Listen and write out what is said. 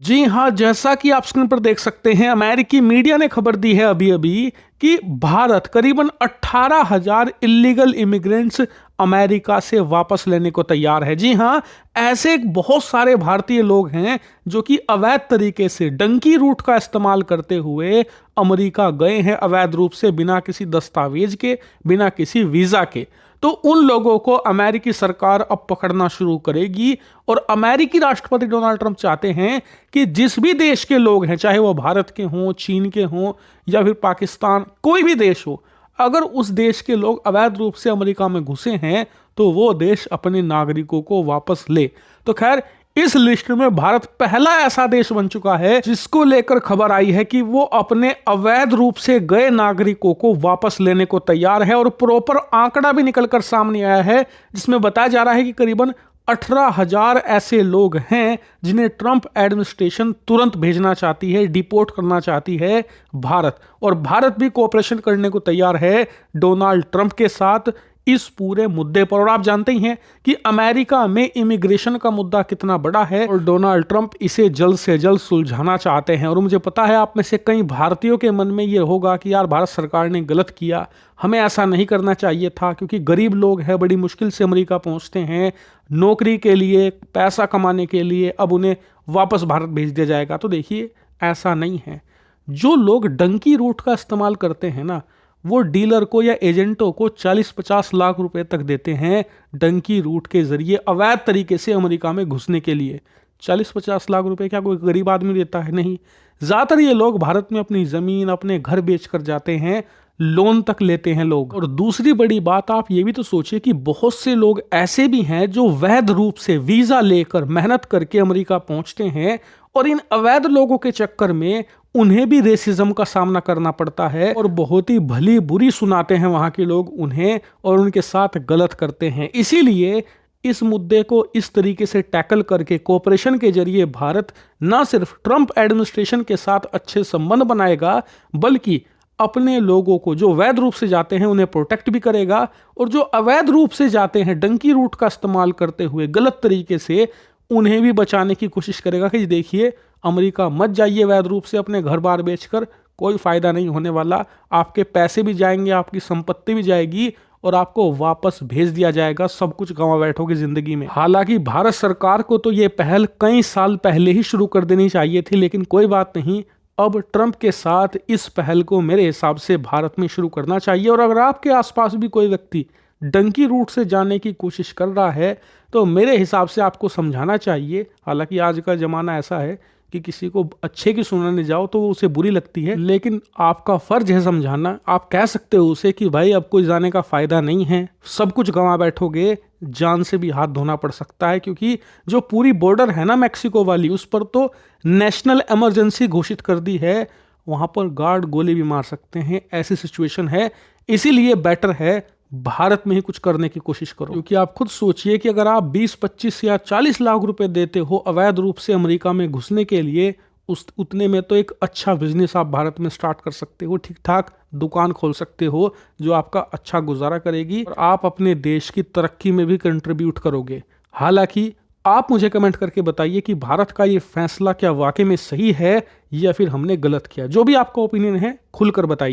जी हाँ, जैसा कि आप स्क्रीन पर देख सकते हैं, अमेरिकी मीडिया ने खबर दी है अभी अभी कि भारत करीबन 18,000 इलीगल इमिग्रेंट्स अमेरिका से वापस लेने को तैयार है। जी हाँ, ऐसे बहुत सारे भारतीय लोग हैं जो कि अवैध तरीके से डंकी रूट का इस्तेमाल करते हुए अमेरिका गए हैं, अवैध रूप से, बिना किसी दस्तावेज के, बिना किसी वीजा के। तो उन लोगों को अमेरिकी सरकार अब पकड़ना शुरू करेगी और अमेरिकी राष्ट्रपति डोनाल्ड ट्रंप चाहते हैं कि जिस भी देश के लोग हैं, चाहे वो भारत के हों, चीन के हों या फिर पाकिस्तान, कोई भी देश हो, अगर उस देश के लोग अवैध रूप से अमेरिका में घुसे हैं तो वो देश अपने नागरिकों को वापस ले। तो खैर, इस लिस्ट में भारत पहला ऐसा देश बन चुका है जिसको लेकर खबर आई है कि वो अपने अवैध रूप से गए नागरिकों को वापस लेने को तैयार है। और प्रॉपर आंकड़ा भी निकलकर सामने आया है जिसमें बताया जा रहा है कि करीबन 18,000 ऐसे लोग हैं जिन्हें ट्रंप एडमिनिस्ट्रेशन तुरंत भेजना चाहती है, डिपोर्ट करना चाहती है भारत। और भारत भी कोऑपरेशन करने को तैयार है डोनाल्ड ट्रंप के साथ इस पूरे मुद्दे पर। और आप जानते ही हैं कि अमेरिका में इमिग्रेशन का मुद्दा कितना बड़ा है और डोनाल्ड ट्रंप इसे जल्द से जल्द सुलझाना चाहते हैं। और मुझे पता है आप में से कई भारतीयों के मन में ये होगा कि यार, भारत सरकार ने गलत किया, हमें ऐसा नहीं करना चाहिए था, क्योंकि गरीब लोग हैं, बड़ी मुश्किल से अमेरिका पहुंचते हैं नौकरी के लिए, पैसा कमाने के लिए, अब उन्हें वापस भारत भेज दिया जाएगा। तो देखिए, ऐसा नहीं है। जो लोग डंकी रूट का इस्तेमाल करते हैं ना, वो डीलर को या एजेंटों को 40-50 लाख रुपए तक देते हैं डंकी रूट के जरिए अवैध तरीके से अमेरिका में घुसने के लिए। 40-50 लाख रुपए क्या कोई गरीब आदमी देता है? नहीं। ज्यादातर ये लोग भारत में अपनी जमीन, अपने घर बेचकर जाते हैं, लोन तक लेते हैं लोग। और दूसरी बड़ी बात, आप ये भी तो सोचिए कि बहुत से लोग ऐसे भी हैं जो वैध रूप से वीजा लेकर मेहनत करके अमेरिका पहुंचते हैं और इन अवैध लोगों के चक्कर में उन्हें भी रेसिज्म का सामना करना पड़ता है और बहुत ही भली बुरी सुनाते हैं वहां के लोग उन्हें और उनके साथ गलत करते हैं। इसीलिए इस मुद्दे को इस तरीके से टैकल करके कोऑपरेशन के जरिए भारत न सिर्फ ट्रंप एडमिनिस्ट्रेशन के साथ अच्छे संबंध बनाएगा, बल्कि अपने लोगों को जो वैध रूप से जाते हैं उन्हें प्रोटेक्ट भी करेगा, और जो अवैध रूप से जाते हैं डंकी रूट का इस्तेमाल करते हुए गलत तरीके से, उन्हें भी बचाने की कोशिश करेगा कि देखिए, अमेरिका मत जाइए वैध रूप से अपने घर बार बेचकर, कोई फायदा नहीं होने वाला, आपके पैसे भी जाएंगे, आपकी संपत्ति भी जाएगी और आपको वापस भेज दिया जाएगा, सब कुछ गंवा बैठोगे जिंदगी में। हालांकि भारत सरकार को तो ये पहल कई साल पहले ही शुरू कर देनी चाहिए थी, लेकिन कोई बात नहीं, अब ट्रंप के साथ इस पहल को मेरे हिसाब से भारत में शुरू करना चाहिए। और अगर आपके आसपास भी कोई व्यक्ति डंकी रूट से जाने की कोशिश कर रहा है तो मेरे हिसाब से आपको समझाना चाहिए। हालांकि आज का ज़माना ऐसा है कि किसी को अच्छे की सुनाने जाओ तो वो उसे बुरी लगती है, लेकिन आपका फर्ज है समझाना। आप कह सकते हो उसे कि भाई, अब कोई जाने का फायदा नहीं है, सब कुछ गंवा बैठोगे, जान से भी हाथ धोना पड़ सकता है, क्योंकि जो पूरी बॉर्डर है ना मैक्सिको वाली, उस पर तो नेशनल इमरजेंसी घोषित कर दी है, वहां पर गार्ड गोली भी मार सकते हैं, ऐसी सिचुएशन है। इसीलिए बेटर है भारत में ही कुछ करने की कोशिश करो। क्योंकि आप खुद सोचिए कि अगर आप 20-25 या 40 लाख रुपए देते हो अवैध रूप से अमेरिका में घुसने के लिए, उतने में तो एक अच्छा बिजनेस आप भारत में स्टार्ट कर सकते हो, ठीक ठाक दुकान खोल सकते हो जो आपका अच्छा गुजारा करेगी और आप अपने देश की तरक्की में भी कंट्रीब्यूट करोगे। हालांकि आप मुझे कमेंट करके बताइए कि भारत का ये फैसला क्या वाकई में सही है या फिर हमने गलत किया। जो भी आपका ओपिनियन है खुलकर बताइए।